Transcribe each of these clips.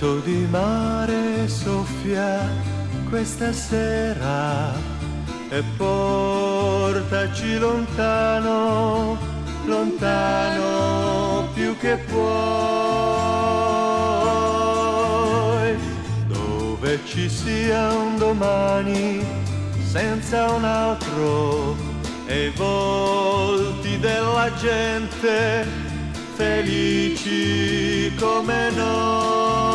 Vento di mare soffia questa sera e portaci lontano, lontano più che puoi, dove ci sia un domani senza un altro e i volti della gente felici come noi.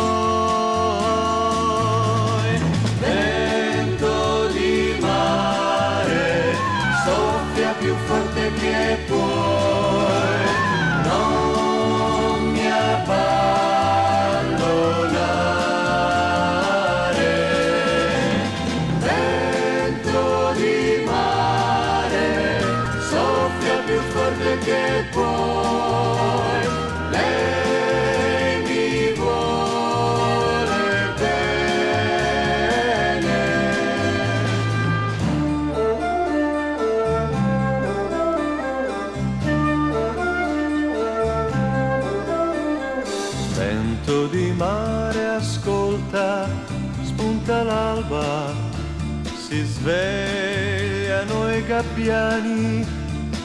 Vento di mare, soffia più forte che puoi, non mi abbandonare. Vento di mare, soffia più forte che puoi, lei mi vuole bene. Vento di mare, ascolta, spunta l'alba, si svegliano i gabbiani,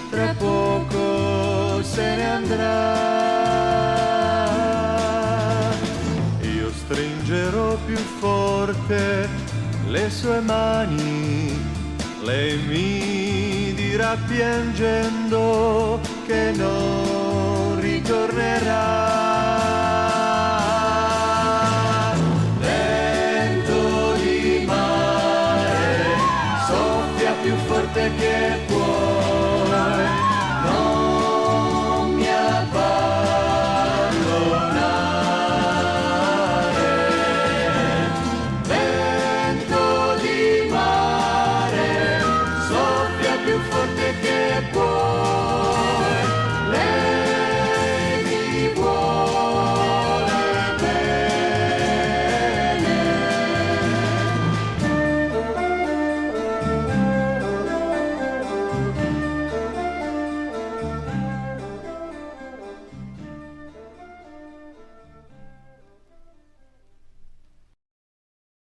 tra poco se ne andrà. Io stringerò più forte le sue mani, lei mi dirà piangendo che non ritornerà.